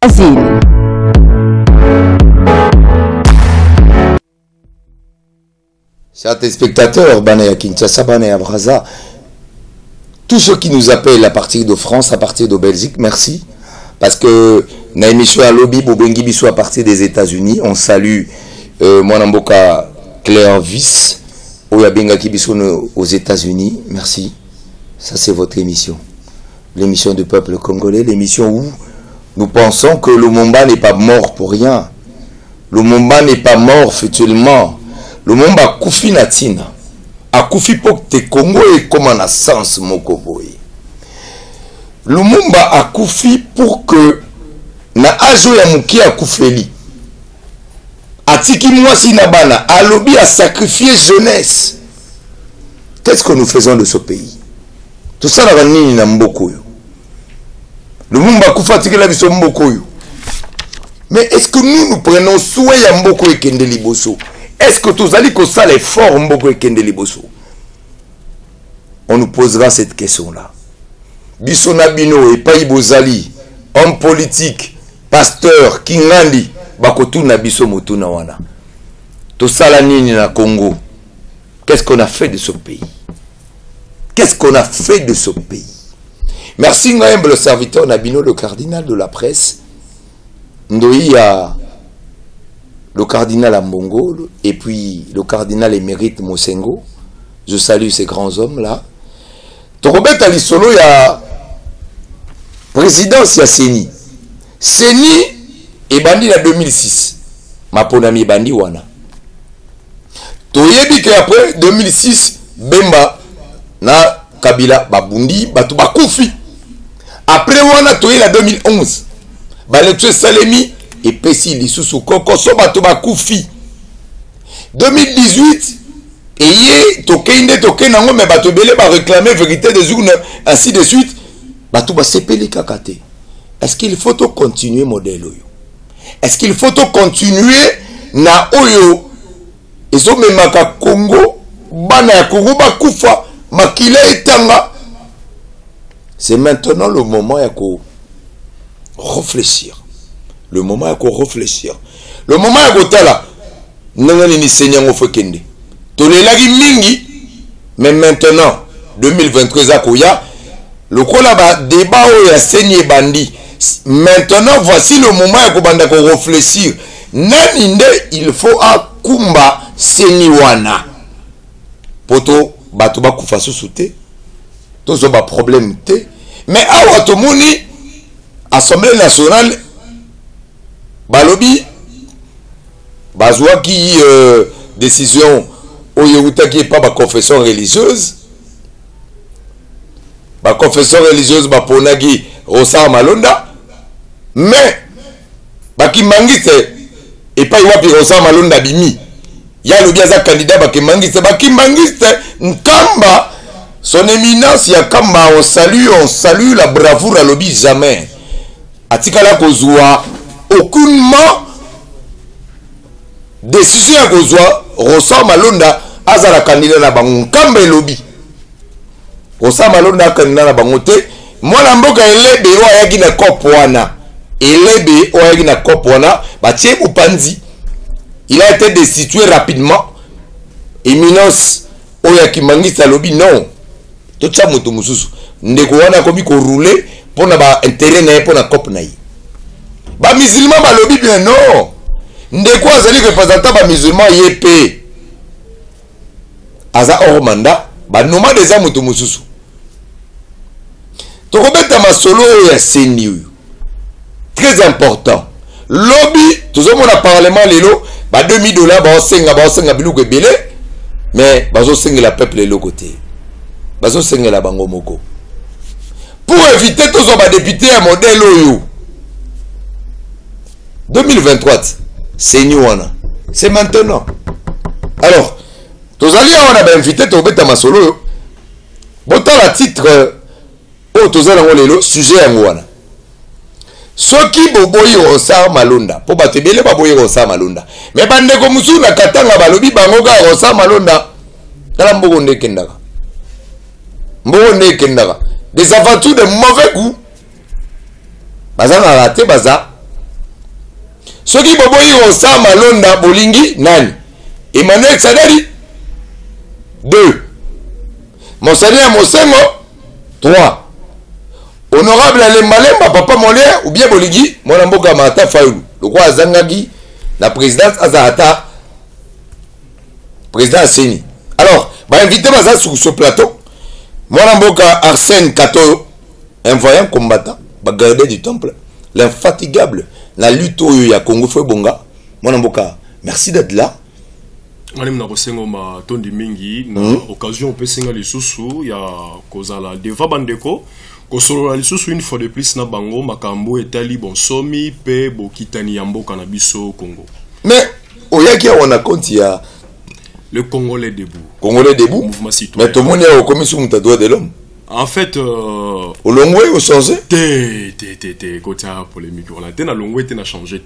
Asile. Chers téléspectateurs, Banaya Kinshasa, Banaya Braza, tous ceux qui nous appellent à partir de France, à partir de Belgique, merci. Parce que na émission à lobby, Bobengi Bisso à partir des États-Unis, on salue Mwanamboka Claire Viss, Oyabenga Kibisso aux États-Unis, merci. Ça c'est votre émission. L'émission du peuple congolais, l'émission où nous pensons que Lumumba n'est pas mort pour rien. Lumumba n'est pas mort futuellement. Lumumba a koufi natina. A koufi pour te Congo et comme en a sens mokoboy. Lumumba a koufi pour que na ajo ya muki a koufeli. Atiki mwasi na bana. Alobi a sacrifié jeunesse. Qu'est-ce que nous faisons de ce pays? Tout ça n'a nini na mboko yo. Lumumba koufa tiki la biso mboko yo. Mais est-ce que nous prenons soin ya mboko et kende liboso? Est-ce que tous allez que ça l'effort mboko et kende liboso? On nous posera cette question-là. Biso nabino et pas ibozali, homme politique, pasteur, kingandi, bakotu na biso motuna wana. Tout ça la nini na Congo. Qu'est-ce qu'on a fait de ce pays? Qu'est-ce qu'on a fait de ce pays? Merci Ngaïm, le serviteur Nabino, le cardinal de la presse. Ndoïa, le cardinal Ambongo, et puis le cardinal émérite Mosengo. Je salue ces grands hommes-là. Torobet Alisolo, il y a présidence, il y a Seni. Seni est bandit en 2006. Ma ponami bandi wana. Toyebi que après 2006, Bemba na Kabila babundi batu bakufi. Après wana toye la 2011. Baletue Salemi et Pessi lisusu kokoso batu bakufi. 2018 et tokende tokenango mais batu belé ba réclamer vérité des urnes ainsi de suite. Batu ba sepeli kakate. Est-ce qu'il faut continuer modèle oyo? Est-ce qu'il faut continuer na oyo? Ils ont même à Congo, bana ya Congo bakufa, makila etanga. C'est maintenant le moment ya ko réfléchir. Le moment ya ko réfléchir. Le moment ya ko tala. Nangani ni Seigneur ofekende. Tolelaki mingi, mais maintenant 2023 akoya, le kola ba débat oya Seigneur bandi. Maintenant voici le moment ya ko banda ko réfléchir. Nani nde il faut akumba Seniwana. Poto bato ba kufa susu te. Tozo ba problème te. Mais awa tomoni Assemblée nationale balobi bazwa ki décision oyeuta qui pas ba confession religieuse. Ba confession religieuse ba ponagi Rosa Malonda. Mais ba ki mangite et pas wapi Rosa Malonda bimi. Ya le biaza candidat bakimangiste Nkamba, son éminence ya Kamba, on salue la bravoure à lobby jamais. Atikala kozwa aucunement décision ya kozwa Rosa Malonda azala candidat na bango Nkamba lobby. Rosa Malonda candidat na bango te, mwana mboka elebe oyaki na kopwana. Elebe oyaki na kopwana, batie upanzi. Il a été destitué rapidement. Éminence Oyaki Mangista lobby non. Tout ça moto mususu. Ndeko wana komi ko rouler pour na ba intérêt na pour na cop na yi. Ba musulman ba lobby bien non. Ndeko azali représentant ba musulman yépé. Aza hors mandat ba noma des moto mususu. To kobeta masolo ya seni. Très important. Lobby toujours mon parlement lelo ba $2000 ba osenga biluko ebele mais bazo senga la peuple le côté bazo senga la bango moko pour éviter tous ba député à modèle oyo 2023 c'est wana c'est maintenant. Alors tous allez on a invité to beta masolo botan la titre o tous allons lelo sujet en wana. Soki boboyi Rosa Malonda po batebele baboyi Rosa Malonda mais bande ko musuna katanga balobi bango ga Rosa Malonda tala mbogo ndekendaka des aventures de mauvais goût baza na raté baza Ce qui boboyi osa malonda bolingi nani Emmanuel Sadari 2 Monseigneur Mosengo 3 Honorable Lembalemba Papa Molière ou bien bolingi mwana mboka Mata Fayulu le roi azangaki la présidente Azahata président Seni. Alors bah invité baza sur ce plateau mwana mboka Arsène Kato un voyant combattant gardien du temple l'infatigable la lutte au ya Congo fait bonga mwana mboka merci d'être là. Madame Narosengo ma tondi mingi na occasion peut singa les sous ya kozala deva bandeko kosolo les sous une fois de plus na bango makambo etali bonsomi pe bokitani ya mboka na biso Congo. Mais oyaki on a compte ya le Congolais debout. Congolais debout. Mouvement citoyen. Mais tout le monde est au commission des droits de l'homme. En fait, au Longwe, au changé. Côté polémique. On a été na Longwe, on a changé.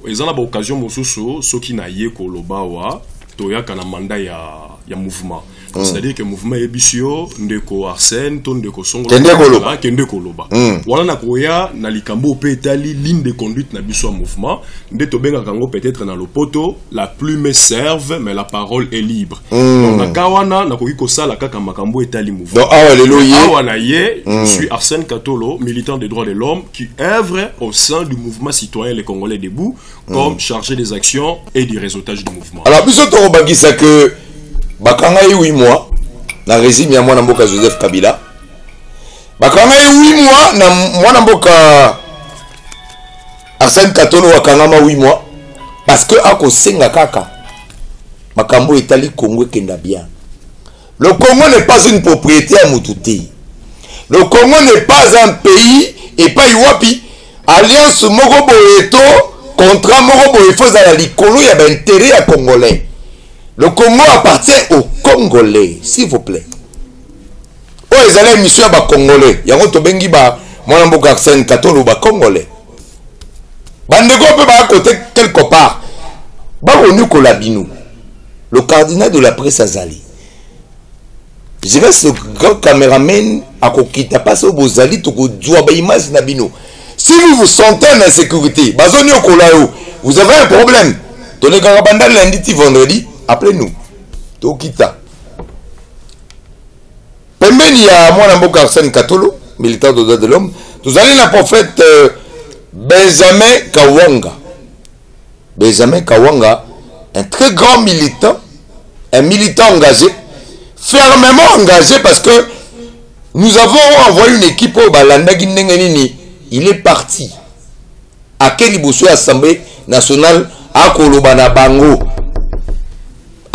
Ils ont l'occasion, Mosusu, ceux qui n'a yé Kolobawa, Toya kana mandat ya mouvement. C'est-à-dire que le mouvement Ebisio, Ndeko Arsène, Ndeko Songo, Kende Koloba. Voilà na koya na likambo pe etali ligne de conduite na biso mouvement. Ndeto benga kango peut-être na lopoto, la plume serve mais la parole est libre. Donc na kawana na koki kosala kaka makambo etali mouvement. Donc awana ye, je suis Arsène Katolo, militant des droits de l'homme qui œuvre au sein du mouvement citoyen les Congolais debout comme chargé des actions et du réseautage du mouvement. Alors biso to bagisa que bakanga 8 mois na régime ya mwana mboka Joseph Kabila bakanga 8 mois na mwana mboka Arsène Katolo wakangama 8 mois parce que akosenga kaka makambo etali Congo kenda bien. Le Congo n'est pas une propriété à Moutouté. Le Congo n'est pas un pays et pas Iwapi alliance moko boyeto contrat moko boyefo za la likolo ya ba intérêt ya congolais. Le Congo appartient aux Congolais, s'il vous plaît. Oh, ils allaient mission à Congolais. Yango tobengi ba mwana mboka Arsène Katolo ba Congolais. Bandeko peut ba à côté quelque part. Ba onu kolabinu. Le cardinal de la presse Azali. Je vais ce grand caméraman à kokita passe au bozali to ko djoa ba image na bino. Si vous vous sentez en insécurité, bazoni okolao, vous avez un problème. Donnez Garabanda lundi vendredi. Appelez-nous. Tokita. Pembeni ya mwana mboka Arsène Katolo, militant des droits de l'homme, nous allons la prophète Benjamin Kawanga. Benjamin Kawanga, un très grand militant, un militant engagé, fermement engagé parce que nous avons envoyé une équipe au Balandagi Nengenini. Il est parti. À Kelibousou, Assemblée nationale, à Kolobana Bango.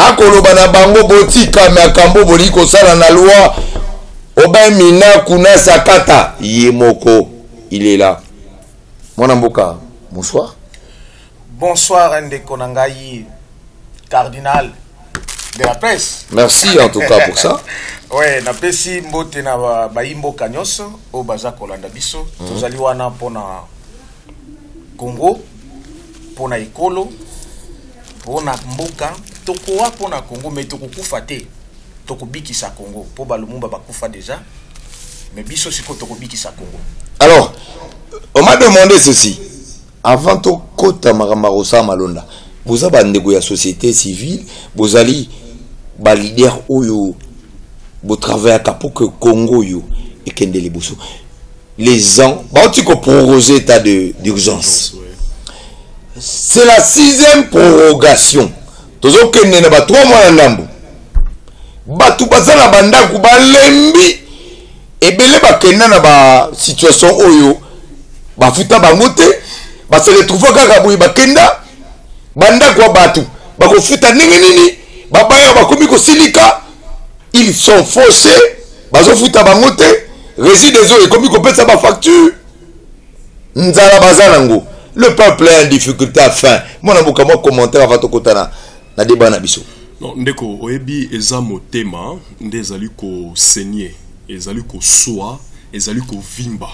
Akolobana bango botika makambo boliko sala na loi oba mina kuna sakata yemoko il est là. Mwana mboka bonsoir. Bonsoir Ndeko Nangai cardinal de la presse. Merci en tout cas pour ça. Ouais, na pesi mbote na baimbo kanyoso o baza kolanda biso tozali wana pona Congo pona ekolo pona mboka tokoa pona Congo mais tokokufa te tokobikisa Congo po balumumba bakufa déjà mais biso siko tokobikisa Congo. Alors on m'a demandé ceci avant to kota maramarosa malonda vous avez ndeko ya société civile vous allez ba leader oyo bo travailler pour que Congo yo et kendele boso les gens ba tu ko proroger état d'urgence. C'est la 6e prorogation. Tozo kende na ba 3 mois na ndambo. Batu bazala bandaku balembi ebele bakenda na ba situation oyo bafuta bango te ba se retrouver kaka boyi bakenda bandaku batu bakofuta nini babaya bakomi ko silika ils sont faussés bazofuta bango te résidents oyo ekomi ko pesa ba facture nzala bazala ngo. Le peuple est en difficulté à fin. Mon avocat, moi, commentaire avant de kotana na débat na biso. Non, ndeko, oyebi eza motema, ndezali ko saigner, ezali ko soa, ezali ko vimba.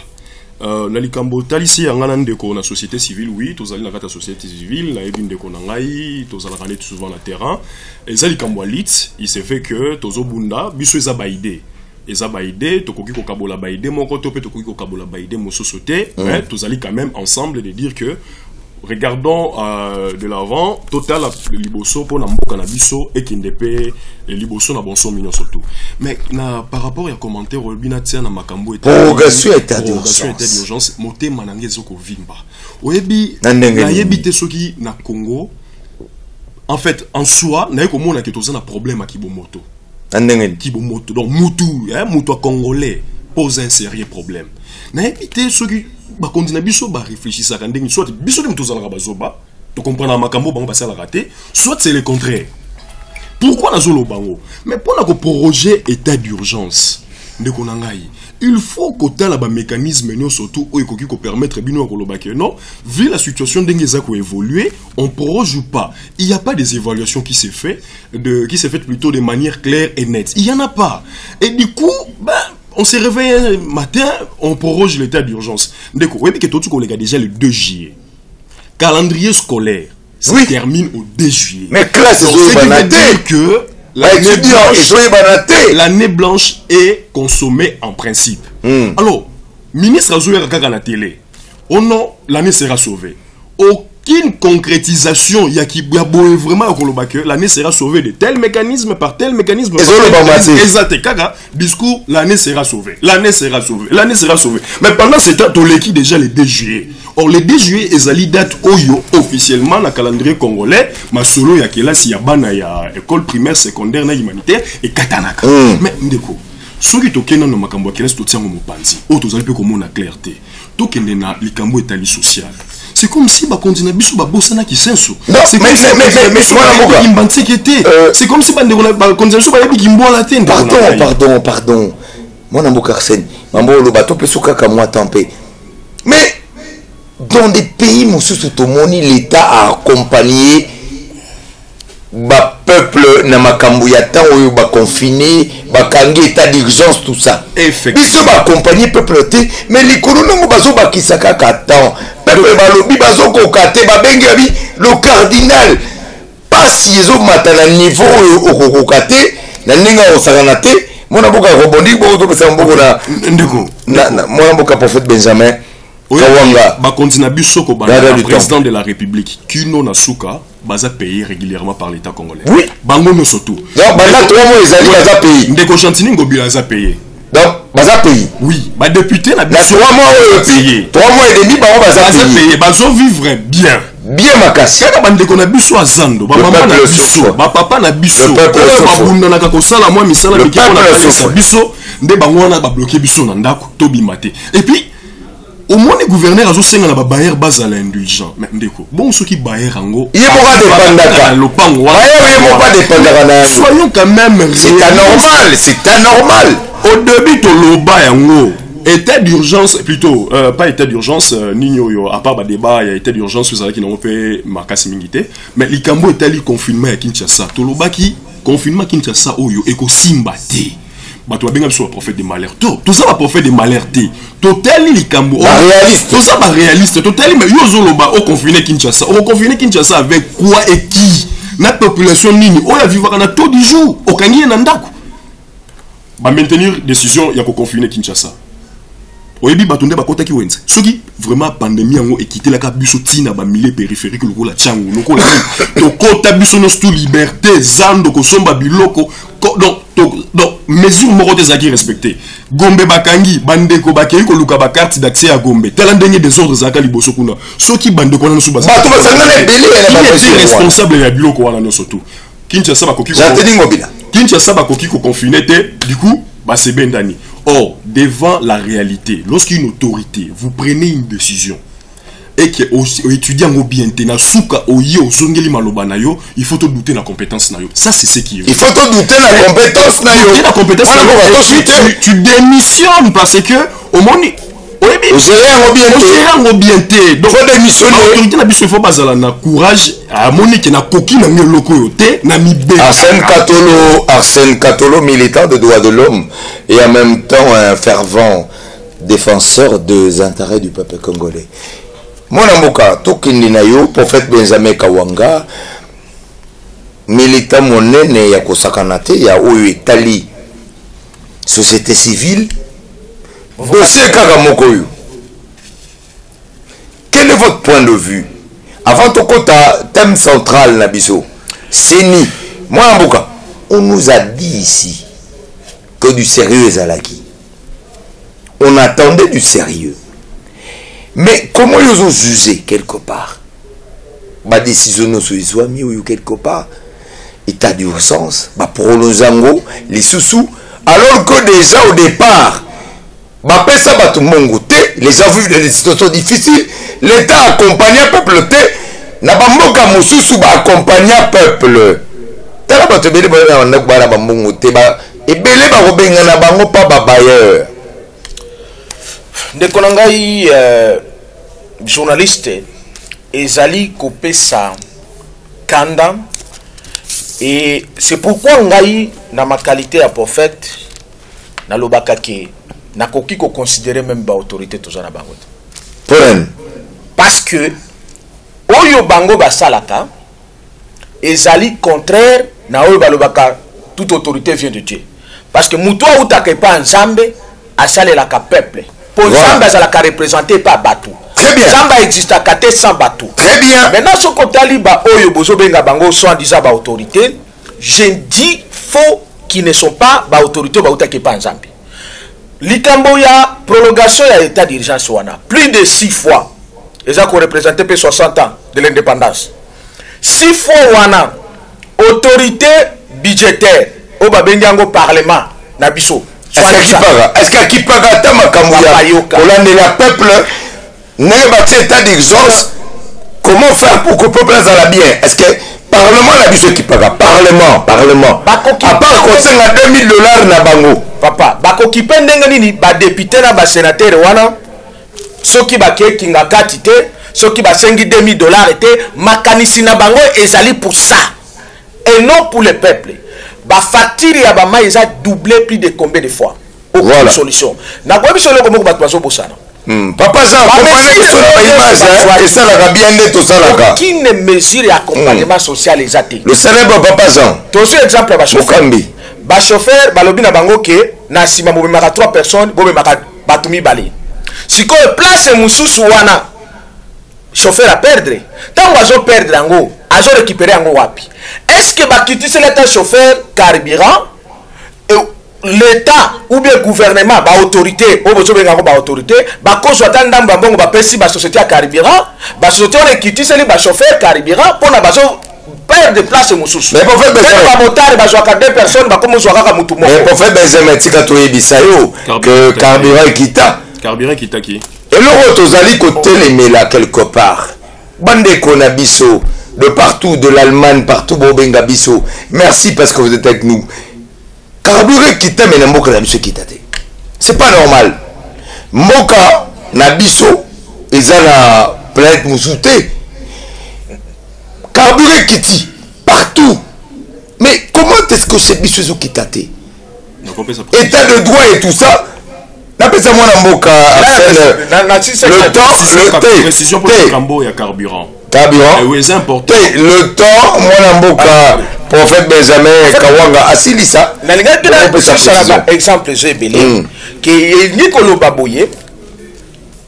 Na likambo talisi yangana ndeko na société civile, oui, tozali na kata société civile, na yebi ndeko na ngai, tozala kane souvent na terrain. Ezali kambo lit, il se fait que tozo bunda, biso eza baide. Eza baide, tokoki ko kabola baide, mon koto pe tokoki ko kabola baide mososo te, mais tozali quand même ensemble de dire que regardons de l'avant, total liboso pour na mboka na biso et kindepe liboso na bonso mignon surtout. Mais par rapport à commentaire Olbina tia na makambo et prorogation état d'urgence, moté manange zoko vimba. Oyebi na yebite soki na Congo. En fait, en soi, na yeko mona ke tozana problème à Kibomoto. Kibomoto donc mutu congolais pose un sérieux problème. Na yebite soki ba kondina biso ba réfléchir ça quand soit biso dem tozala bazoba to comprendre makambo bango basala raté soit c'est le contraire. Pourquoi na zolo bango mais pour na ko proroger état d'urgence ndeko nangai il faut que la mécanisme nous surtout qui permettre bino koloba que non vu la situation d'engeza ko évoluer on proroge ou pas il y a pas des évaluations qui s'est fait plutôt de manière claire et nette il y en a pas et du coup on s'est réveillé un matin, on proroge l'état d'urgence. D'accord, oui, mais que tout le monde déjà le 2 juillet. Calendrier scolaire, ça termine au 2 juillet. Mais classe, donc, ce qui veut dire que l'année blanche est consommée en principe. Alors, ministre Azoué Kaka na télé, oh non, l'année sera sauvée. Aucune concrétisation, il y a vraiment que l'année sera sauvée de tel mécanisme par tel mécanisme. Exact, Kaka, discours, l'année sera sauvée. L'année sera sauvée. L'année sera sauvée. Mais pendant ce temps, tu l'équipe déjà le 2 juillet. Or, le 2 juillet, ils date Oyo officiellement dans le calendrier congolais. Ma solo, il y a là, s'il y a école primaire, secondaire, humanitaire et Katanaka. Mais, ndeko, ceux qui toquent dans le makambo, qui restent au tien au mopanzi, autres, vous allez comme la clarté. Toquent dans le cambo étali social. C'est comme si bah continue biso bah bossana qui senso. C'est comme si c'est comme si bah continue biso bah yabi kimbo la tête. Pardon. Mon amour Arsène, mambo le bateau peut souka comme moi tempé. Mais dans des pays mon sous moni l'État a accompagné ba peuple na makambo ya temps oyo ba confiné ba kangi état d'urgence tout ça. Biso ba accompagner peuple té mais les colons bazo ba kisaka ka temps. Peuple balobi bazo ko kate ba bengi abi le cardinal pas si ezo matana niveau au kokate na ninga osakana te mona boka rebondir bo to pesa mboko na ndeko na mona boka prophète Benjamin Kawanga ba continue biso ko ba président de la République Kino Nasuka baza payé régulièrement par l'État congolais. Oui, bango no surtout. Donc bana 3 mois ezali baza payé. Ndeko Chantini Ngobila baza payé. Donc baza payé. Oui, ba député na biso 3 mois payé. 3 mois et demi bango baza payé. Bazo vivre bien. Bien makasi. Kaka bandeko na biso azando, ba maman na biso, ba papa na biso. Ba bunda na kakosala moi misala miki na kalesa biso, nde bango na ba bloquer biso na ndako to bimate. Et puis au moins les gouverneurs azo senga na ba bayer base à l'indulgent. Mais ndeko, bon ceux qui bayer ango. Il est pas dépendaka. Le pango. Il pas dépendaka. Soyons quand même c'est anormal. Au début to loba yango. État d'urgence, plutôt, pas état d'urgence, Nino, à part le débat, il y a état d'urgence, vous savez qui n'ont fait Makasi Mingité, mais les Cambo est allé confinement à Kinshasa. Toloba qui, confinement à Kinshasa, Oyo, et ko Simbate. Bah, tu as bien sur le prophète des malheurs. Tout ça, le prophète des malheurs. Total, les Cambo. Réaliste. Tout ça, réaliste. Total, mais Yozo Loba, au confiné Kinshasa. Au confiné Kinshasa avec quoi et qui? La population Nini, on a vivre à tout du jour. Au Kangi Nandaku. Bah, maintenir décision, il y a qu'au confiné Kinshasa. Oyebi batonde bakota ki wenze soki vraiment pandémie yango ekité la ka biso tina ba milieu périphérique lokola changu lokola to kota biso no stu liberté zando ko somba biloko donc mesure moko des acquis respectés Gombe bakangi bandeko bakei ko luka ba carte d'accès à Gombe tala ndenge des ordres zaka liboso kuna soki bandeko na suba bato basangana ebele ya responsable ya biloko wana no surtout Kinshasa bakoki ko Kinshasa bakoki ko confiner te du coup ba c'est bendani. Or, devant la réalité, lorsqu'une autorité, vous prenez une décision et que étudiant au bien na souka oye o songeli maloba na yo, il faut te douter de la compétence na yo. Ça c'est ce qui est. Il faut te douter de la compétence na yo. La compétence na yo. Tu démissionnes parce que au moins au gérant bien té. Donc faut démissionner. L'autorité na biso faut pas na courage à monique na koki na loko yote na mibe. Arsène Katolo, militant de droits de l'homme et en même temps un fervent défenseur des intérêts du peuple congolais. Mon amoka tokindi na yo prophète Benjamin Kawanga militant monene ya kosakana te ya oyo etali société civile. Dossier Kakamokoyo. Quel est votre point de vue avant de thème central Nabiso, Seni, moi en Mboka, on nous a dit ici que du sérieux est Zalaki. On attendait du sérieux. Mais comment ils ont jugé quelque part? Ma décision nous soit mis ou quelque part état d'urgence, bah prolongeango les sous-sous, alors que déjà au départ, bah ça va tout le monde goûter, les gens vivent des situations difficiles, l'État accompagne le peuple, n'a pas moka moussou bah accompagner le peuple. T'as la bateau belé bah on a bah bah mon goûter bah et belé bah robenga na bango pas bah bailleur. De konangai journaliste ezali kopesa kanda et c'est pourquoi ngai na ma qualité à prophète na lobaka ke na koki ko considérer même ba autorité tozana bango parce que oyo bango basalaka ezali contraire na oyo balobaka toute autorité vient de Dieu parce que muto utaka pa nzambe asalelaka peuple pour nzambe azalaka représenter pas batou. Très bien. Zamba existe à côté sans bateau. Très bien. Maintenant, ce qu'on taliba oyo bozo benga bango soit disant ba autorité, je dis faux qui ne sont pas ba autorité ba utaki pa nzambe. Likambo ya prolongation ya état d'urgence wana plus de 6 fois. Eza ko représenter pe 60 ans de l'indépendance. 6 fois wana autorité budgétaire o ba bengango parlement na biso. Est-ce qu'il peut gâter ma kamouya la peuple n'est pas état d'urgence? Comment faire pour que le peuple aille bien? Est-ce que parlement la biso qui paga parlement à part conseil à $2000 na bango papa bako kipende nini ba député na ba sénateur wana soki ba ke kinga katite soki ba sengi $2000 était makanisi na bango ezali pour ça et non pour le peuple. Ba facture ya ba maïza doublé plus de combien de fois? Aucune voilà. Solution. Na kwa biso loko moko batwazo bosana. Papa Jean, et ça la bien net tout ça là. Aucune mesure d'accompagnement social exacté. Le célèbre Papa Jean. Tozo exemple ba chauffeur. Ba chauffeur balobi na bango ke na sima bo maka 3 personnes, bo maka batumi bali. Siko place mususu wana chauffeur a perdre. Tant wazo perdre ngo, azo récupérer ngo wapi? Est-ce que bakitisi l'état chauffeur carburant et l'État ou bien gouvernement ba autorité ou ba autorité ba kozwa tanda mbongo ba pesi ba société à carburant ba société on kitisi les ba chauffeur carburant pour na bazo perdre de place mususu mais pour faire ba motard ba joaka 2 personnes ba comme joaka mutu moko mais pour faire Benjamin tika to ebisayo que carburant kita qui et le tozali côté les mela quelque part bande konabiso de partout, de l'Allemagne, partout, Bobenga Bisso. Merci parce que vous êtes avec nous. Carburé qui t'a mené Moka Nabiso qui t'a dit. C'est pas normal. Moka Nabiso, ils ont la planète Moussouté. Carburé qui dit partout. Mais comment est-ce que c'est Bisso qui t'a dit? État de droit et tout ça. N'appelle ça moi Moka. Le temps, précision pour le Cambo, il y a carburant. Oui, c'est important. Le temps, mon amboka, prophète Benjamin Kawanga, Asilisa. Exemple, j'ai belé. Que Nicolo Baboye,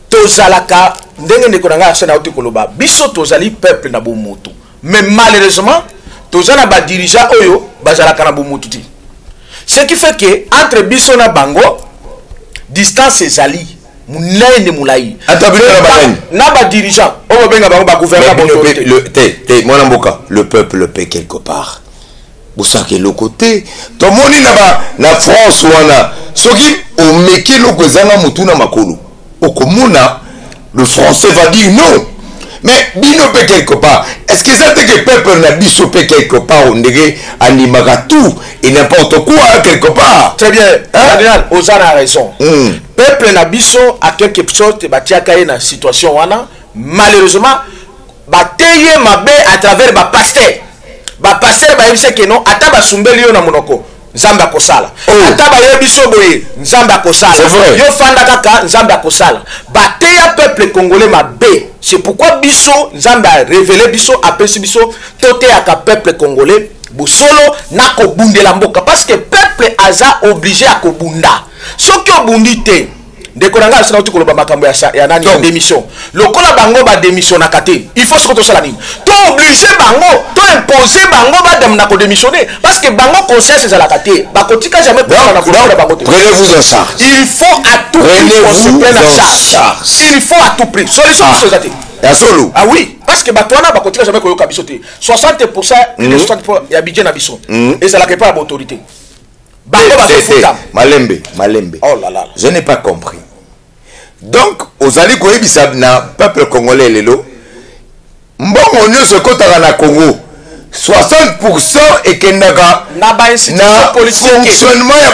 Tozalaka, Ndenge Nikolanga, Senauti Koloba, Biso Tozali, peuple Nabumoto. Mais malheureusement, Tozana ba dirigeant Oyo, Bazalaka Nabumotuti. Ce qui fait que, entre Biso na Bango, distance est Zali. Moulaïne moulaï. Naba dirigeant. On va bien avoir gouvernement. Le peuple paie quelque part. Vous savez le côté. Tout le monde na France ou na. Soki au meki lo kozana mutuna makolo. Au komuna le français va dire non. Mais bino paie quelque part. Est-ce que ça que le peuple n'a biso paie quelque part on dirait animera tout et n'importe quoi quelque part. Très bien. Adrian, Ozana a raison. Peuple nabiso à quelque sorte batiaka na situation wana malheureusement bateye mabe à travers ba pasteur ba yebise que non ata ba sumbeli yo na monoko nzamba kosala ata ba yebiso boye nzamba kosala yo fanda kaka nzamba kosala bateya peuple congolais mabe. C'est pourquoi biso nzamba révélé biso apesi biso tote aka peuple congolais busolo na ko bundela mboka parce que peuple aza obligé à kobunda. Ce qui est bundité, ndeko na nga asina uti koloba makambo ya nani ya démission lokola bango ba démission na kate il faut ce que to sala nini to obliger bango to imposer bango ba dem na ko démissionner parce que bango conscience ezala kate ba kotika jamais pour na ko bango prenez-vous en charge il faut à tout prix qu'on se prenne en charge il faut à tout prix solution pour ça ya solo ah oui parce que batwana ba kotika jamais ko yoka biso te 60% et 60% ya budget na biso et ça la pas l'autorité Malembe. Oh là là. Je n'ai pas compris. Donc, aux alliés koyebisa na peuple congolais lelo, mbongo nyonso kotaka na Congo, 60% ekendaka na fonctionnement ya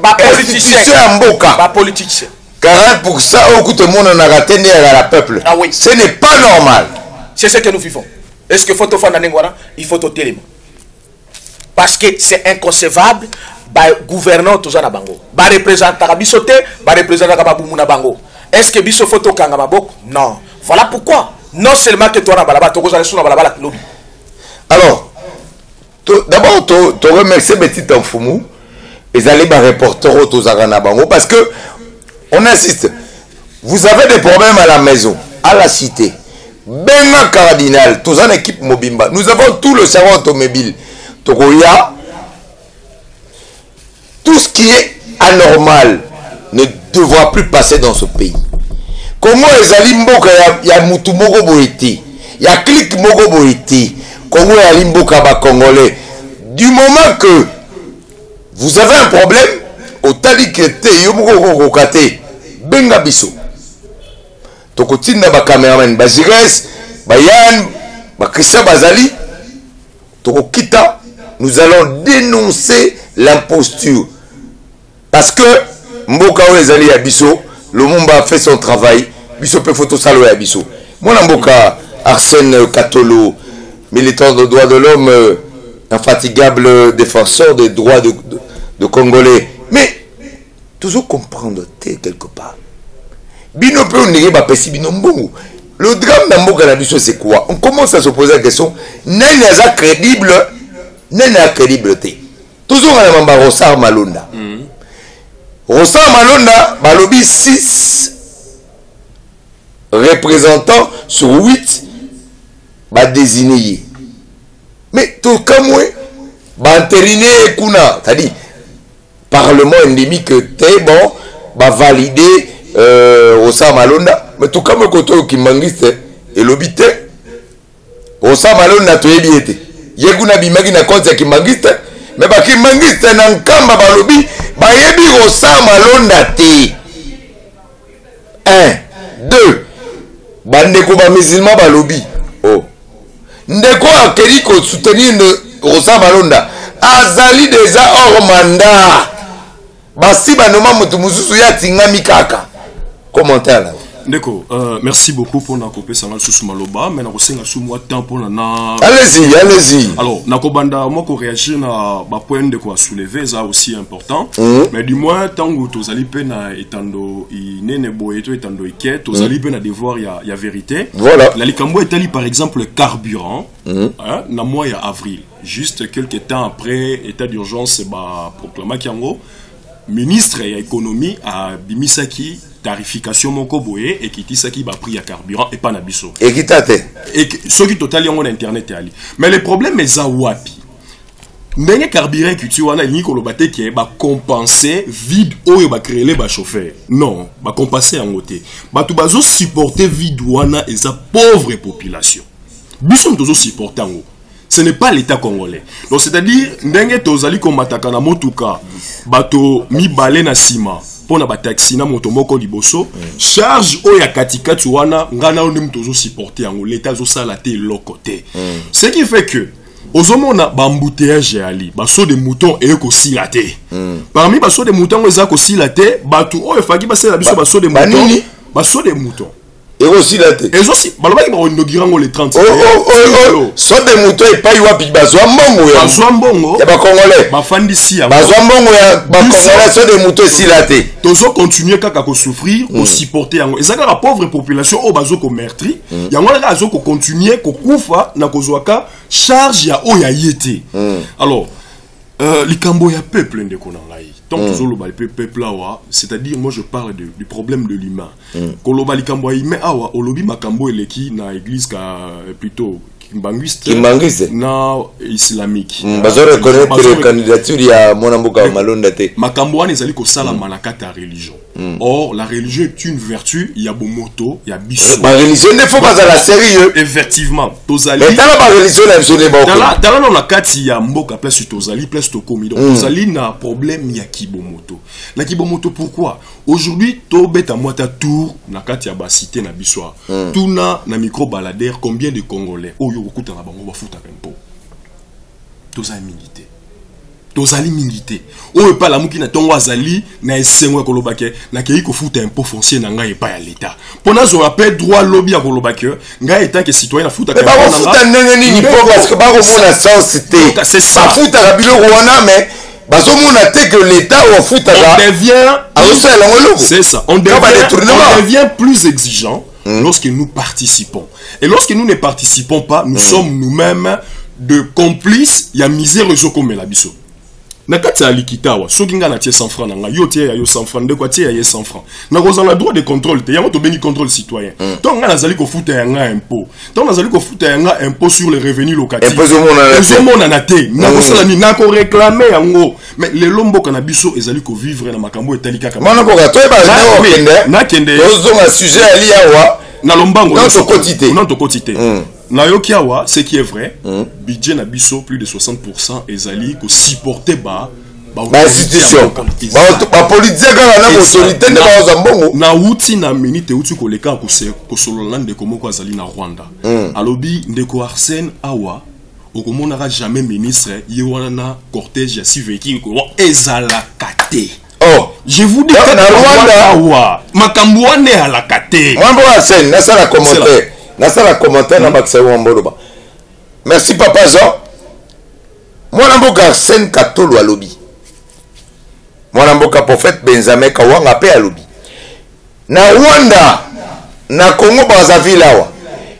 ba politicien ya mboka. Ba politicien. 40% okute mona na katende ya la peuple. Ah oui. Ce n'est pas normal. C'est ce que nous vivons. Est-ce que faut to fana ngwana, il faut to téléma. Parce que c'est inconcevable. Ba gouverneur toza na bango ba représentant bisoté ba représentant ka babumuna bango est-ce que biso photo kanga maboko non voilà pourquoi non seulement que toi na balaba to kozala suna balaba lobby alors d'abord to remercier petit Mfumu et aller ba reporter au tozaka na bango parce que on insiste vous avez des problèmes à la maison à la cité benga cardinal toza na équipe mobimba nous avons tout le service automobile tokoya. Tout ce qui est anormal ne devra plus passer dans ce pays. Comment les alimboka ya mutu moko boiti, ya clic moko boiti, comment les alimboka ba congolais. Du moment que vous avez un problème, au tali kete yo moko kokate, benga biso. Tokotinda ba cameraman, ba Jires, ba Yann, ba Christian Bazali, tokokita, nous allons dénoncer l'imposture. Parce que Mboka Oezali Abisso, le Mumba a fait son travail, Bisso peut photo salo Abisso. Moi, Mboka Arsène Katolo, militant des droits de l'homme, infatigable défenseur des droits de Congolais. Mais, toujours comprendre quelque part. Bino peut on pas pessi bino mbongo. Le drame d'Mboka Abisso, c'est quoi? On commence à se poser la question, n'est-ce pas crédible? N'est-ce pas crédibilité? Toujours à la Mamba Rossard Malonda. Rossard Malonda, balobi 6 représentants sur 8 ba désigné. Mais tout comme moi, ba entériné kuna, c'est-à-dire parlement endémique t'es bon, ba valider Rossard Malonda, mais tout comme koto qui mangiste et lobité Rossard Malonda to ebiete. Yekuna bimagi na compte qui mangiste. Mais ba ki mangiste na nkamba balobi ba yebi Rossard Malonda te 1 2 bandeko ba musulman balobi oh ndeko akeli ko soutenir Rossard Malonda azali déjà hors mandat basi banoma mutu mususu ya tingami kaka commentaire là. Ndeko, merci beaucoup pour n'accompagner ça sous maloba, mais nous avons sous moi temps pour na. Allez-y. Alors, nakobanda moi ko réagir na ba point de quoi soulever ça aussi important. Mais du moins tant que tous allez pena etando inene boyeto etando iket, tous allez pena devoir ya vérité. Voilà. La likambo etali par exemple le carburant, hein, na mois ya avril, juste quelques temps après état d'urgence ba proclama kiango ministre ya économie a bimisaki tarification moko boye et qui tisaki ba prix à carburant et pas na biso et qui tate et ce qui total yango na internet ali mais le problème est za wapi ndenge carburant qui tu wana ni ko lobate ki ba compenser vide oyo ba créer ba chauffeur non ba compenser en côté ba tu bazo supporter vide wana et za pauvre population biso tozo supporter ngo ce n'est pas l'état congolais donc c'est-à-dire ndenge tozali ko mataka na motuka bato mi balé na sima pona ba taxi na moto moko liboso charge o ya katika tu wana ngana on mtozo supporter yango l'état zo sala te lokote ce qui fait que ozomona ba embouteillage ali ba so de mouton e ko silaté parmi ba so de mouton eza ko silaté bato o efaki ba sala biso ba so de mouton ba so de mouton et aussi là et aussi balobaki ba ondogirango le 30 so de mouton et pas yoa pi bazwa mbongo ya ba congolais ba fandisi ya bazwa mbongo ya ba congolais so de mouton silaté tozo continuer kaka ko souffrir ko supporter yango ezaka la pauvre population o bazo ko meurtri yango la azo ko continuer ko kufa na kozwaka charge ya o ya yete alors likambo ya peuple ndeko na ngai tant que peuple awa, c'est-à-dire moi je parle du problème de l'humain. Koloba likambo ime awa, olobi makambo eleki na église plutôt Kimbangiste na islamique. Bazo reconnaître la candidature ya Mwanamboka Malonda te. Makambo wana ezali ko sala manakata religion. Or la religion est une vertu, il y a bomoto, il y a biso. La religion ne faut pas à la sérieux. Effectivement, tozali. Mais dans la religion la vision est dans la kati ya mboka place tozali place tokomi. Donc tozali na problème ya kibomoto. Na kibomoto pourquoi? Aujourd'hui to beta mwata tour na kati ya ba cité na biso. Tuna na micro baladère combien de Congolais oyo okuta na bango ba futa tempo. Tozali milité. Tozali milité. Oyo pa la muki na tongo azali na esengo kolobake na kei ko futa impôt foncier na ngai pa ya l'état. Pona zo rappel droit lobby ya kolobake ngai étant que citoyen na futa tempo. Mais ba futa ndenge nini po parce que ba ko mona sans cité. C'est ça. Ba futa ka bilo wana mais bazo mona te que l'état o futa on devient c'est ça. On devient plus exigeant lorsque nous participons. Et lorsque nous ne participons pas, nous sommes nous-mêmes de complices ya misère comme la biso. Nakati ya likitawa soki nga na tie 100 francs nanga yo tie ya yo 100 francs ndeko tie ya ye 100 francs nakoza na droit de contrôle te yango to bengi contrôle citoyen donc nga nazali ko futa ya nga impôt donc nazali ko futa ya nga impôt sur les revenus locatifs impôt mona na te nakosala ni nako réclamer yango mais le lombo kana biso ezali ko vivre na makambo etali kaka mana boka to ba na kende ozo ma sujet ali awa na lombango non to quotité na yoki awa ce qui est vrai budget na biso plus de 60% ezali ko supporter ba institution ba politique na autorité ne ba zambongo na uti na minute uti ko leka ko solola ndeko moko azali na Rwanda alobi ndeko Arsène awa okomonaka jamais ministre yewana na cortège ya 6 véhicules ko ezala kate. Oh, je vous dis que na Rwanda awa makambo wane ala kate Mwambo Arsène na sala commentaire na commentaire na Maxime Wamboloba. Merci papa Jean. Mwanamboka Arsène Katolo alobi. Mwanamboka prophète Benjamin Kawanga pe alobi. Na Rwanda na Congo Brazzaville awa.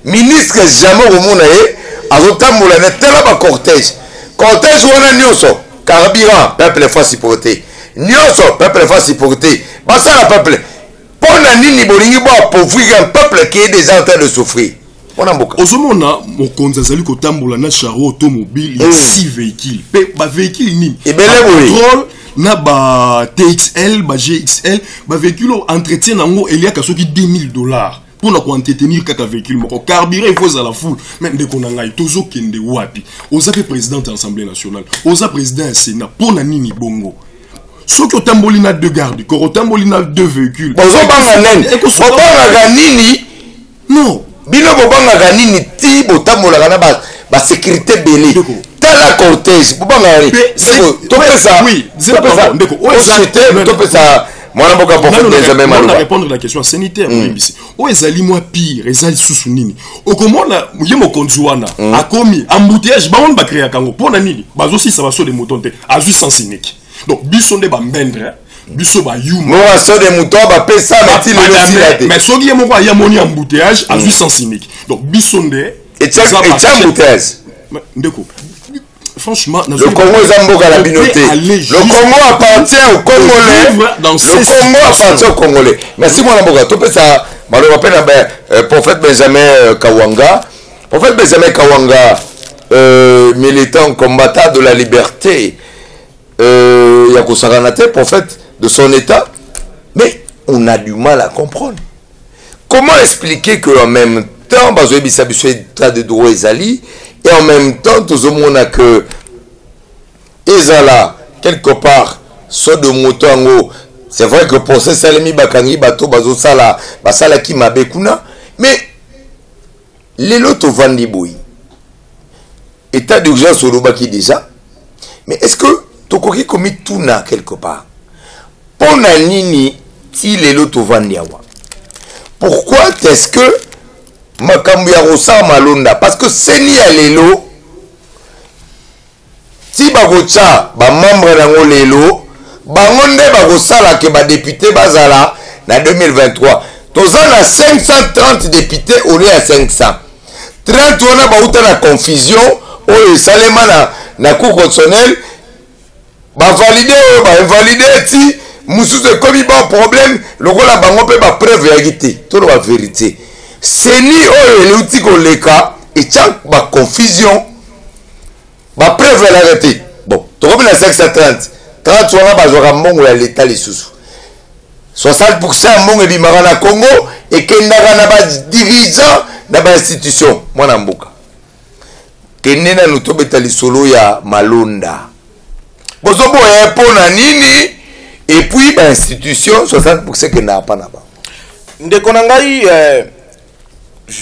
Ministre jamais omona ye azotambola na tela ba cortège. Cortège wana nyoso carburant peuple fa supporter. Nyoso peuple fa supporter. Basa la peuple pona nini bolingi bo appauvrir un peuple qui est déjà en train de souffrir. Ozomona mokonzi azali kotambola na charo automobile 6 véhicules. Pe ba véhicule nini? Contrôle na ba TXL, ba GXL, ba véhicule entretien nango elia kasoki $10,000 pour na ko entretenir kaka véhicule moko. Carburant il faut à la foule. Mais ndeko na ngai tozo kende wapi? Oza pe président de l'Assemblée nationale, oza président du Sénat pona nini bongo? Ceux qui ont tamboli na 2 gardes, qui ont tamboli na 2 véhicules. Non. Bino bobanga ganini ti botambola kana ba sécurité belé. Tala cortège, bobanga ri. Topesa. Oui, ndeko. Topesa. Mwana boka prophète Benjamin Malonda. Répondre la question sanitaire ici. O ezali moi pire, ezali susu nini. Okomona yemo konzuana akomi embouteillage ba on ba créer kango. Pona nini? Bazo si ça va sur des moutons te à 800 cynique. Donc biso nde ba mbendre. Biso ba yuma moi so de mouton ba pesa meti le mais soki ye moko ya moni embouteillage à 800 cynique. Donc biso nde et tiens embouteillage ndeko franchement le Congo est mboka la binoté le Congo appartient aux Congolais le Congo appartient aux Congolais merci mon mboka to pesa malo appelle prophète Benjamin Kawanga militant combattant de la liberté Yakosaranate prophète de son état, mais on a du mal à comprendre. Comment expliquer qu'en même temps, Bazoé Bissabiso état de droit Ezali, et en même temps, tout le monde a que Ezala, quelque part, soit de Motango, c'est vrai que pour ce Salemi Bakangi, Bato, Bazo Sala, Basala qui m'a bekuna, mais les lots au Vandiboui, état d'urgence au Lobaki déjà, mais est-ce que Tokoki commis tout na quelque part? Pona nini ti lelo tovandi awa. Pourquoi est-ce que makambu ya Rosa Malonda? Parce que seni ya lelo ti bakocha ba membre nango lelo bango nde bakosala ke ba député bazala na 2023. Toza na 530 députés au lieu à 500. 30 wana bauta na confusion oyo esalema na cour constitutionnelle bavalide oyo bainvalide eti mosusu ekomi bon problème lokola bango mpe bapreuve yaki te tolo bavérité seni oyo eleuti koleka etya baconfusion bapreuve elaka te bon tokomi na 530 30 wana bazwaka mbongo ya leta lisusu 60% ya mbongo ebimaka na Congo ekendaka na badirigeant na bainstitution mwana mboka kende nanu tobeta lisolo ya malonda bozoboya mpo na nini epuis bainstitution 60% kendaka mpa na bango ndeko na ngai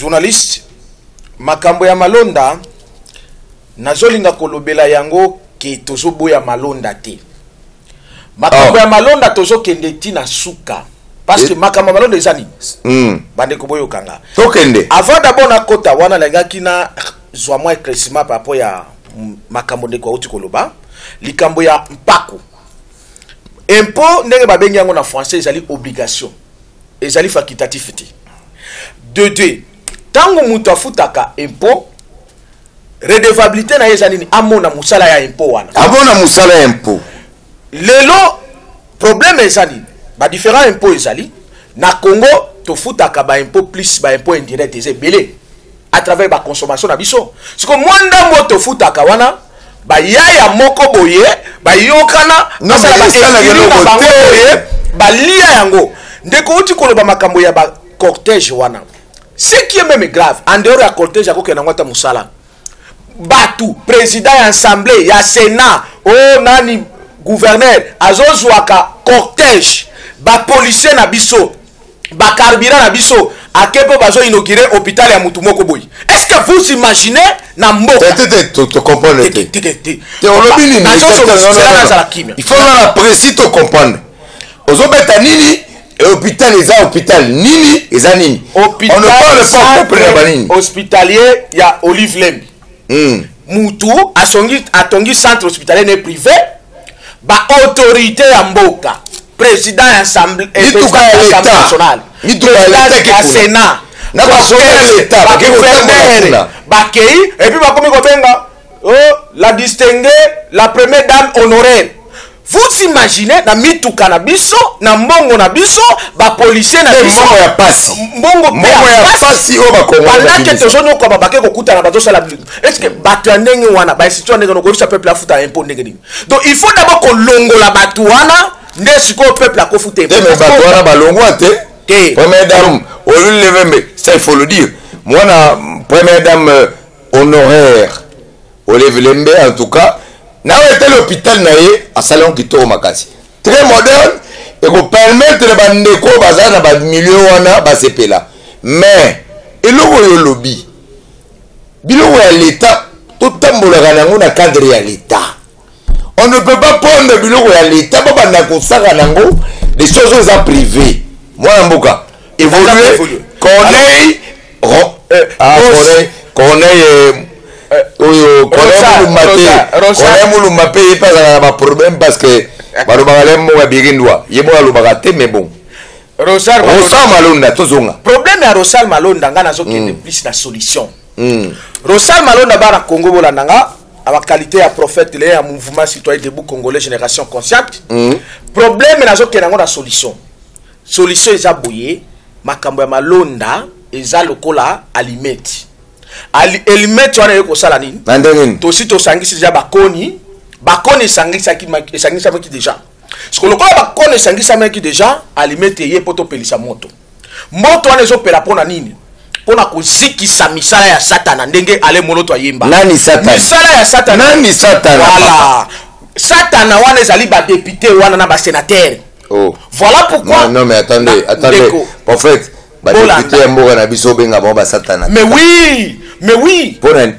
journaliste makambo ya malonda nazolinga kolobela yango ke tozoboya malonda te makambo ya malonda tozokende tina suka parce que makambo malonda eza nini bandeko boyokanga tokende avant d'abord nakota wana nalingaki na zwa mwa éclaircissement par rapport ya makambo ndeko auti koloba likambo ya mpako impôt ndenge babengi yango na français ezali obligation ezali facultatif te de deux tango mutu afutaka impôt redevabilité na ye eza nini amona musala ya impôt wana amona musala ya impôt lelo problème eza nini badifférent impôt ezali na Congo tofutaka baimpôt plus baimpôt indirect eza ebele à travers baconsommation na biso siko mwa ndambo tofutaka wana bayaya moko boye bayokana basala bango boye balia yango ndeko uti koloba makambo ya ba cortège wana ce qui est même grave en dehors ya cortège akokenda ngwata musala batu président ya assemblée ya sénat o nani gouverneur azozwaka cortège ba policier na biso ba carburant na biso akepo bazo inaugurer hôpital ya mutu moko boy est-ce que vous imaginez na mboka te comprendre te olobi nini il faut na précis to comprendre ozobeta nini hôpital eza hôpital nini eza nini on ne parle pas de banini hospitalier ya Olive Lembi mutu atongi centre hospitalier ne privé ba autorité ya mboka président ya assemblée nationale président ya sénat na gouverneur bakei et puis bakomi kobenga la distinguée la première dame honoraire. Vous imaginez na mituka na biso na mbongo na biso ba policier na biso mbongo ya pasi mbongo ya pasi o ba kongo balake tozono ko babake kokuta na bazo sala est-ce que bato ndenge wana ba situation ndenge no ko peuple afuta impôt ndenge nini donc il faut d'abord ko longola bato wana nde siko peuple akofuta impôt mais bato wana balongwa te première dame au lieu ça il faut le dire moi na première dame honoraire Olive Lembe en tout cas na l'hôpital na ye a salon kitoko makasi très moderne et ko permettre ba ndeko bazana ba millions wana ba sepela mais eloko yo lobby biloko ya l'état to tambola nango na cadre ya l'état on ne peut pas prendre biloko ya l'état ba banda ko saka nango des choses à privées moi mboka évoluer Corneille Corneille oyo Corneille Mulumba pe epazaka na baproblème parce que balobaka le moko ya birindwa ye moko alobaka te mais bon Rosal Malonda tozonga problème ya Rosal Malonda nga nazokende plus na solution Rosal Malonda bara Congo bolanda nga aba qualité ya prophète le ya mouvement citoyen debout congolais génération consciente problème nazokende ngo na solution eza boye makambo ya Malonda eza lokola alimeti alimeti wana yeko sala nini tosi tosangisi déjà bakoni sangisaki maki déjà ce que lokola bakoni sangisaki déjà alimeti ye poto pelisa moto wana ezopela pona nini pona kozikisa misala ya satana ndenge ale moloto ayemba nani satana misala ya satana nani satana voilà satana wana ezali ba député wana na ba sénateur voilà pourquoi non mais attendez prophète ba député mboka na biso benga ba satana mais oui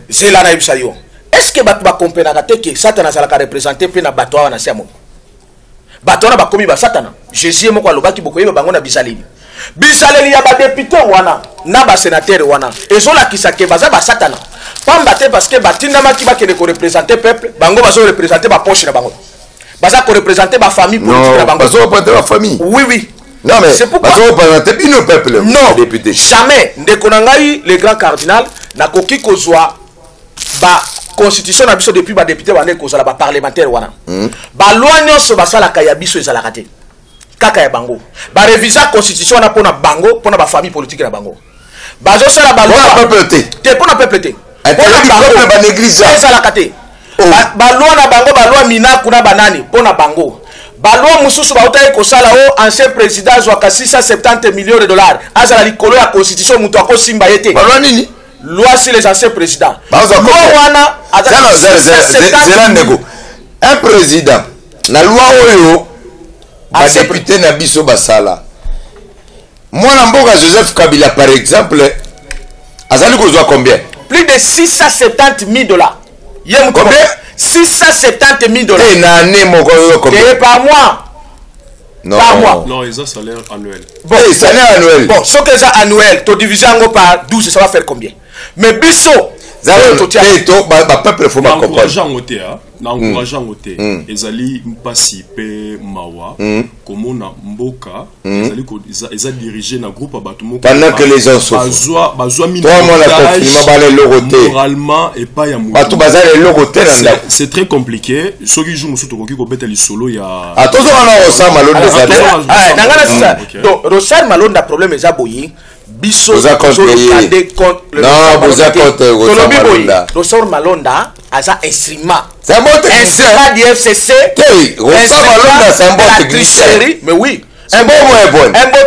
c'est la naïbisa yo est-ce que batu ba comprendre que satana sala ka représenter pe na bato wana siamo bato wana bakomi ba satana Jésus moko alobaki boko yeba bango na bisaleli ya ba député wana na ba sénateur wana ezola kisake baza ba satana pamba te parce que batinda maki ba kene ko représenter peuple bango bazo représenter ba poche na bango baza ko représenter ba famille politique na bango bazo représenter ba famille oui non mais c'est pourquoi bazo représenter bino peuple non député jamais ndeko na ngai le grand cardinal na koki kozwa ba constitution na biso depuis ba député wana kozala ba parlementaire wana ba loi nyonso basala kaya biso ezala kate kaka ya bango ba réviser constitution na pona bango pona ba famille politique na bango bazo sala ba loi peuple te pona peuple te pona bango ba néglige ezala kate ba loi na bango ba loi mina kuna banani pona bango ba loi mususu ba utaye kosala o ancien président zwaka 670 millions de dollars azala likolo ya constitution muto akosimba yete ba loi nini loi sur les anciens présidents. Un président, la loi oyo, ba député na biso basala. Moi Mboka Joseph Kabila par exemple, azali kozwa combien? Plus de 670 000 dollars. Combien? 670 000 dollars. Et na année moko yo combien? Par mois. Non. Par mois. Non, ils ont salaire annuel. Bon, salaire annuel. Bon, ce que ça annuel, tu divises en gros par 12, ça va faire combien? Mais biso, peuple faut encourageant côté ezali mpasi pe mawa komona mboka ezali dirigé na groupe abatu moko pendant que les gens souffrent bazwa moralement et pas ya batu bazali lokote na ndako c'est très compliqué soki jour musuto koki ko beta lisolo ya atozo wana Rosar Malonda nangana ça donc Rosar Malonda problème eza boyi biso non vous contre Rosar Malonda asa instrument c'est un bon technicien du FCC Rosar Malonda c'est un bon technicien mais oui un bon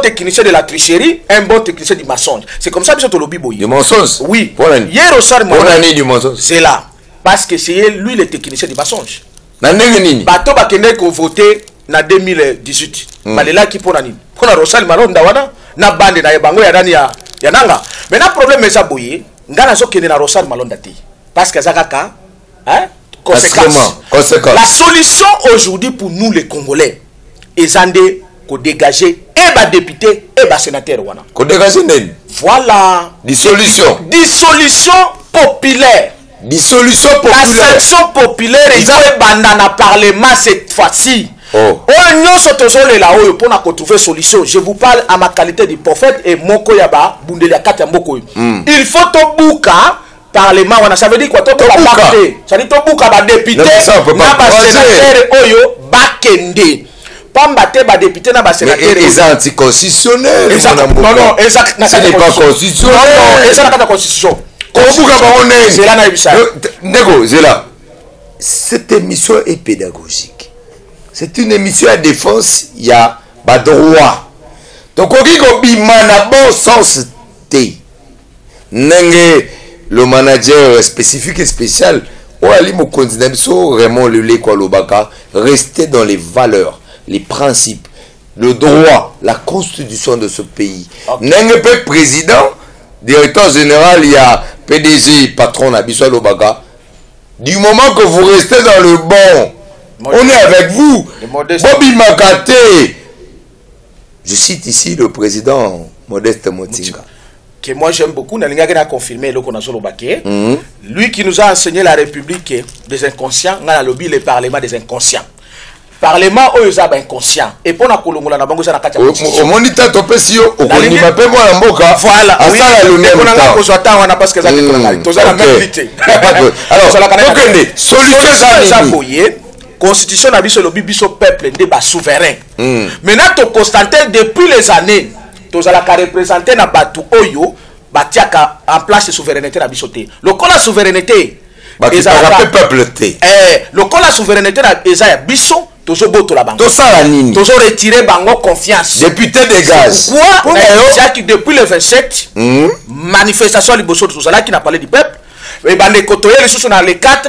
technicien de la tricherie, un bon technicien du mensonge. C'est comme ça que tu lobby boy. Du mensonge? Oui. Hier Rosar Malonda du mensonge. C'est là parce que c'est lui le technicien du mensonge. Na ndenge nini? Bato bakende ko voter na 2018. Balela ki pona nini? Pona Rosar Malonda wana na bande na bango ya dani ya nanga. Mais na problème eza boye, ngana zo kende na Rosar Malonda te. Parce que zakaka conséquence. La solution aujourd'hui pour nous les Congolais ezande ko dégager et ba député et ba sénateur wana. Ko dégager nini? Voilà. Dissolution populaire. Dissolution populaire. La sanction populaire est dans le parlement cette fois-ci. Je vous parle à ma qualité de prophète et moko yaba bundelia kata mboko. Il faut to bouka parlement wana, ça veut dire quoi? To bouka. Ça veut dire to bouka ba député na ba sénateur oyo bakende. Pambate ba député na ba sénateur ils anticonstitutionnels. Non, exact. Ce n'est pas constitutionnel. Non, ça n'a pas constitution. Cette émission est pédagogique. C'est une émission à défense. Il y a pas droit. Donc on dit qu'on bimana bon sens té. Nenge le manager spécifique et spécial. On a dit mon candidat Raymond Lelé Kwalobaka rester dans les valeurs, les principes, le droit, la constitution de ce pays. Nenge pe président, directeur général, il y a PDG, patron Abiswa Lobaka. Du moment que vous restez dans le bon, on est avec vous. Bobby Makate. Je cite ici le président Modeste Motinga. Que moi j'aime beaucoup, Nalinga a confirmé le qu'on a lui qui nous a enseigné la République des inconscients, on a lobby le Parlement des inconscients. Parlement oyo za ba inconscient et pona kolongola na bango za na kati ya au monita topesio au konima pe mwana mboka voilà asala le même temps on a ko zata wana parce que za te tozala même vite alors okende solution za boye constitution na biso lobi biso peuple nde ba souverain maintenant to constater depuis les années tozala ka représenter na batu oyo batiaka en place souveraineté na biso te lokola souveraineté ezala peuple te lokola souveraineté na eza biso tozo boto la banque. Tout ça la nini. Tozo retirer bango confiance. Député dégage. Pourquoi depuis le 27 manifestation liboso tout ça là qui n'a parlé du peuple et bande kotoye les sous dans les 4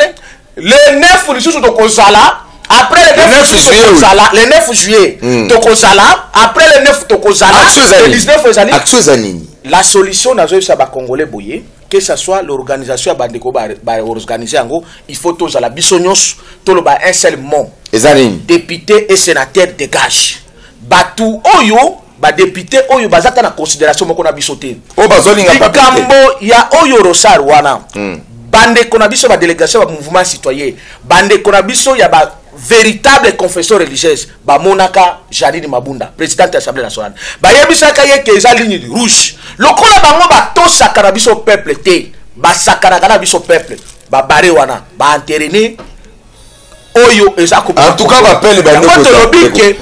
le 9 les sous donc ozala après le 9 juillet le 9 juillet tokozala après le 9 tokozala le 19 ozali action nini. La solution na zo sa ba congolais boye que ce soit l'organisation à bandeko ba organiser ngo il faut tous à la bisonyos tout ba un seul mot député et sénateur dégage batu oyo ba député oyo bazaka na considération moko na bisoté o bazolinga pas kambo ya oyo Rosar wana bandeko na biso ba délégation ba mouvement citoyen bandeko na biso ya ba véritable confession religieuse ba monaka Janine Mabunda présidente de l'Assemblée nationale ba yebisaka ye ke eza ligne rouge lokola bango ba tosaka na biso peuple te basakana kana biso peuple ba baré wana ba entériné oyo ezako en tout cas appelle bande que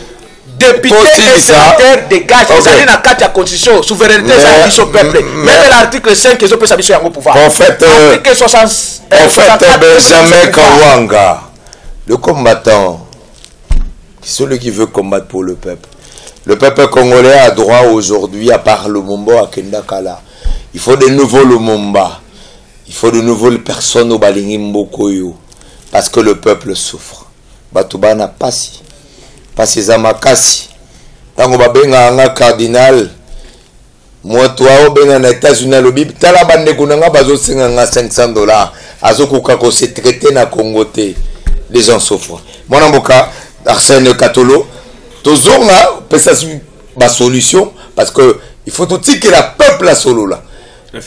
député et sénateur dégage ezali na kati ya constitution souveraineté za biso peuple même l'article 5 ezo pesa biso yango pouvoir en fait article 60 Benjamin Kawanga le combattant, celui qui veut combattre pour le peuple congolais a droit aujourd'hui à part Lumumba à Kendakala. Il faut de nouveaux Lumumba. Il faut de nouvelles personnes au Balingi Mbokoyo. Parce que le peuple souffre. Batouba n'a pas si. Pas si Zamakasi. Tango babenga anga cardinal. Moi, toi, au benga na États-Unis, le bib. Tala bande kunanga bazo singa nga $500. Azo kuka se traité na Congoté. Les gens souffrent. Mon avocat, Arsène Katolo, Tozonga, pesa ma solution. Parce que il faut tout dire que la peuple a solo là.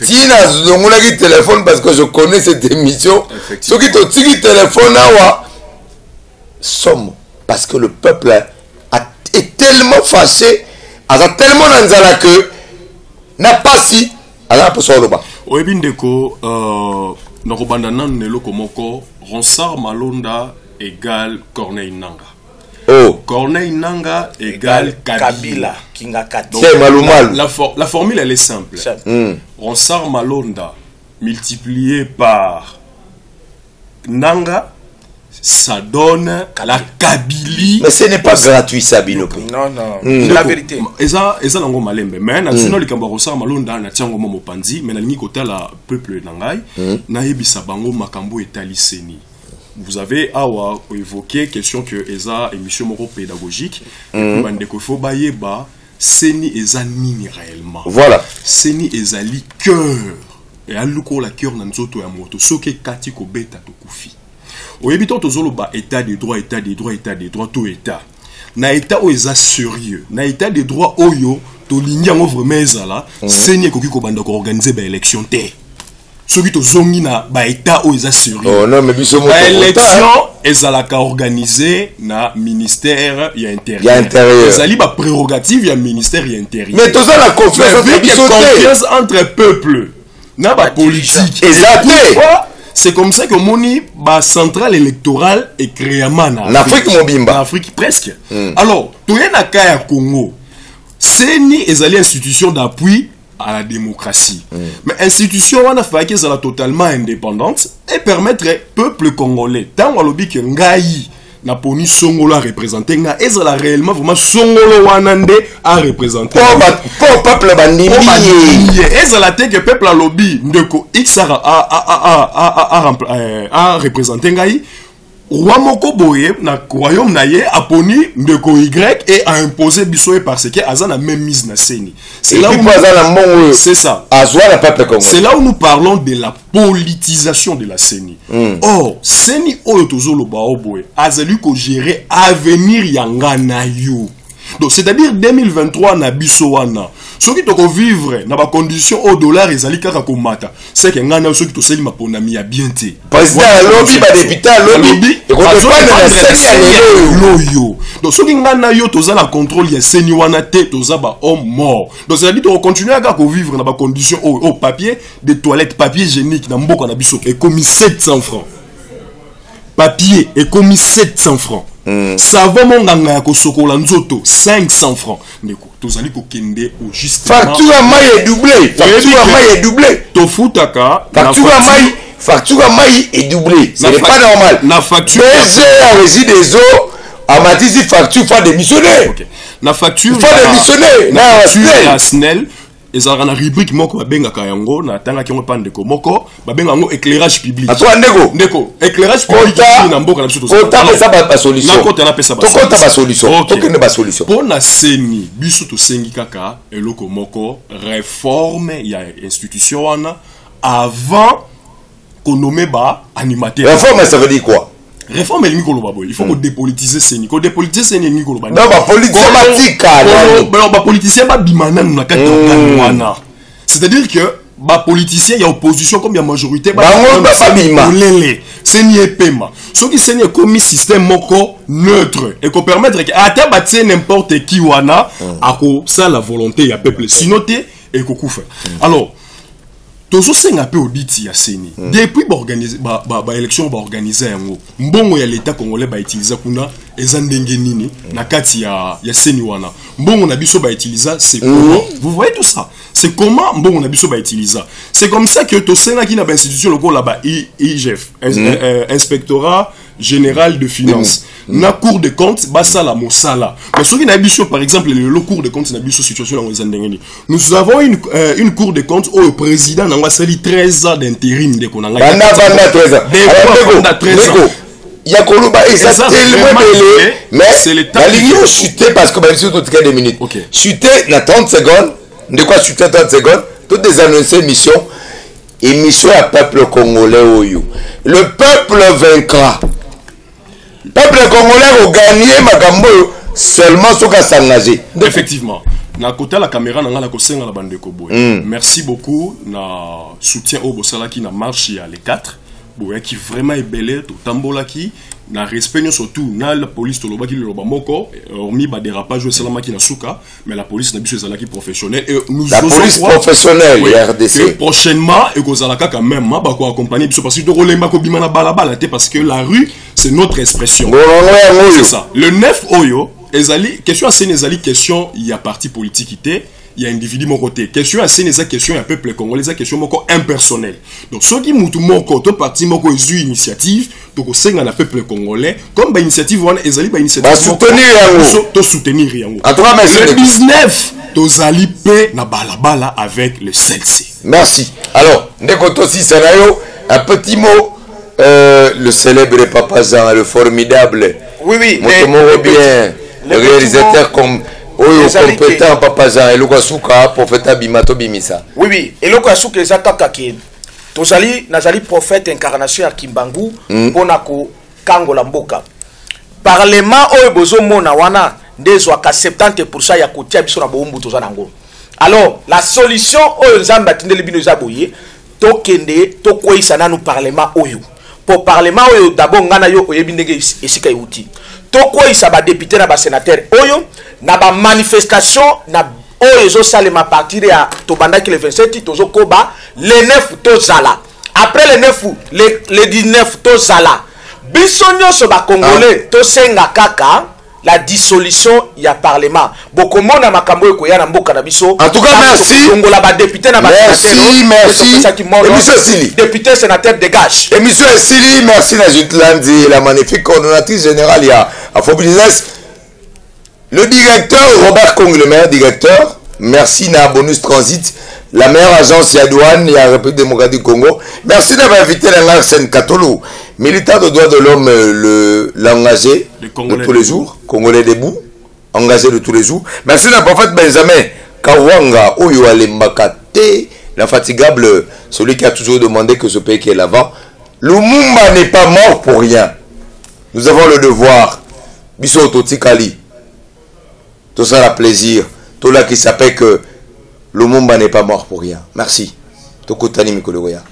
Si on a un téléphone parce que je connais cette émission, ceux qui ont tiré téléphone là, somme parce que le peuple est tellement fâché, a tellement nanzala que n'a pas si alors pour ça le bas. Oebindeko nakobanda nan nelo komoko Ronsard Malonda égale Corneille Nanga. Oh. Corneille Nanga égale Kabila. Donc, la formule elle est simple. Ronsard Malonda multiplié par Nanga, ça donne la Kabylie. Mais ce n'est pas gratuit ça, Binopo. Non, non. C'est la vérité. Eza nango malembe. Mais national likamba Ronsard Malonda na tiango momo panzi, mais na lingi kota la peuple nangai, na yebisa bango makambo etali seni. Vous avez évoqué question que eza émission moro pédagogique bandeko faut bayeba seni eza nini réellement. Voilà. Seni ezali cœur et aluko la cœur na nzoto ya moto soke kati ko beta to kufi. Oyebito tozolo ba état des droits tout état. Na état o eza sérieux. Na état des droits oyo to linya ngo vraiment ezala seni ekoki ko banda ko organiser ba élection té. Ceux qui zongi na ba état o eza sérieux. Oh non mais biso mo élection ezalaka organisé na ministère ya intérieur. Ya intérieur. Ezali ba prérogative ya ministère ya intérieur. Mais toza la confiance entre peuple na ba politique. Exactement. C'est comme ça que moni ba centrale électorale est créée en Afrique mobimba. En Afrique presque. Alors, toye na ka ya Congo. Seni ezali institution d'appui à la démocratie. Mais institution wana fa que ça totalement indépendante et permettre peuple congolais tant walobi que ngai na poni songolo à représenter nga ezala réellement vraiment songolo wanande à représenter pour peuple bandimi ezala te que peuple lobby ndeko x a représenter ngai roi moko boye na royaume na ye aponi ndeko y et a imposé biso parce que azana même mise na seni. C'est là où c'est ça. C'est là où nous parlons de la politisation de la CENI. Or, CENI oyotozolo baoboe azali ko gérer avenir yanga na yo. Donc c'est-à-dire 2023 na biso wana. Ceux qui toko vivre na ba condition au dollar ezali kaka komata. C'est que ngana ceux qui to seli maponami ya bien te. Président lobby ba député lobby et ko pas loyo. Donc ceux qui ngana yo toza la contrôle ya CENI wana te toza ba homme mort. Donc c'est-à-dire to continuer à vivre na ba condition au papier de toilettes papier hygiénique na mboka na biso et commis 700 francs. Papier est commis 700 francs. Savon monganga ya kosokola nzoto 500 francs. Ndeko tozali ko kende au juste. Facture mai est doublée. Facture mai est doublée. To futaka facture mai est doublée. C'est pas normal. La facture DG réside des eaux a matisi facture fa démissionner. OK. La facture fa démissionner. Na facture SNEL ezalaka na rubrique moko babengaka yango na tanga ki ngopande ndeko moko babenga ngo éclairage public. Atwa ndeko éclairage public na mboka na biso to. Kota pesa ba solution. Na kota na pesa ba. To kota ba solution. To kende ba solution. Pona seni biso to sengi kaka eloko moko réforme ya institution wana avant qu'on nomme ba animateur. Réforme ça veut dire quoi? Réforme el mikolo baboy. Il faut qu'on dépolitiser Seni. Qu'on dépolitiser Seni el mikolo baboy. Non, ba politicien matika. Non, ba politicien ba bimana na kati wana. C'est-à-dire que ba politicien il y a opposition comme il y a majorité ba bima. Seni epema. Ce qui Seni comme système moko neutre et qu'on permettre que ata batie n'importe qui wana ako ça la volonté ya peuple. Sinon té et ko kufa. Alors tozosenga pe audit ya seni depuis élection organiser yango mbongo ya l'état congolais utiliser kuna eza ndenge nini na kati ya seni wana mbongo na biso utiliser c'est comment vous voyez tout ça c'est comment mbongo na biso utiliser c'est comme ça que tosenga ki na ba institution lokola ba IGF inspectorat général de finances na cour de compte basala mosala mais ce qui na biso par exemple le cour de compte na biso situation dans les nous avons une cour de compte au président n'a sali 13 ans d'intérim de konanga bana 13 ans alors 13 ans Yakoluba exactement mais c'est le temps la ligne chuter parce que ben sur tout cas 2 minutes chuter na 30 secondes de quoi chuter 30 secondes toutes des annoncées émission à peuple congolais oyo le peuple vaincra. Peuple congolais va gagner makambo seulement ce qu'on s'engagé. Effectivement. Na côté la caméra na la kosenga la bande de Koboy. Merci beaucoup na soutien au Bosala qui na marche à les 4. Boya qui vraiment est belé tout tambola qui na respect surtout na la police to loba qui le loba moko hormis ba dérapage salama qui na souka mais la police na biso zala qui professionnel et nous la police professionnelle RDC et prochainement et kozalaka quand même ba ko accompagner biso parce que to rolemba ko bima na balabala parce que la rue c'est notre expression. C'est ça. Le 9 oyo ezali question assez ezali question il y a parti politique il y a individu mon côté question assez neza question un peuple congolais ça question moko impersonnel donc ceux qui mutu moko to parti moko ezu initiative to ko senga na peuple congolais comme ba initiative wana ezali ba initiative to soutenir yango en tout cas merci le 19 to zali pe na balabala avec le CLC. Merci. Alors ndeko to si sanayo un petit mot le célèbre Papa Jean le formidable oui bien le réalisateur comme compétent Papa Jean et Lukasuka prophète Bimato Bimisa. Oui et Lukasuka ezataka ki tozali nazali prophète incarnation ya Kimbangu pona ko kangola mboka parlement oyo bozo mona wana ndezwaka 70% ya kotia biso na bombu tozana ngo. Alors la solution oyo nzamba tindeli bino zaboye tokende tokoisa nanu parlement oyo pour parlement oyo d'abord ngana yo oyebi ndenge esika yuti tokoisa ba député na ba sénateur oyo na ba manifestation na oyo zo salema partir ya tobandaki le 27 tozo koba le 9 tozala après le 9 le 19 tozala biso nyonso ba congolais tosenga kaka la dissolution ya parlement bokomona makambo eko ya na mboka na biso en tout cas merci ongola ba député na ba merci député sénateur dégage émission Sili merci na Jutlandi la magnifique coordonnatrice générale ya Afro Business le directeur Robert Kong le meilleur directeur merci na Bonus Transit la meilleure agence ya douane ya République démocratique du Congo merci d'avoir invité Arsène Katolo militant de droits de l'homme l'engagé de tous les jours congolais debout engagé de tous les jours merci na prophète Benjamin Kawanga oyo alembakate l'infatigable celui qui a toujours demandé que ce pays qui est l'avant Lumumba n'est pas mort pour rien nous avons le devoir biso totikali tout ça la plaisir tout là qui s'appelle que Lumumba n'est pas mort pour rien merci tokutani mikolo ya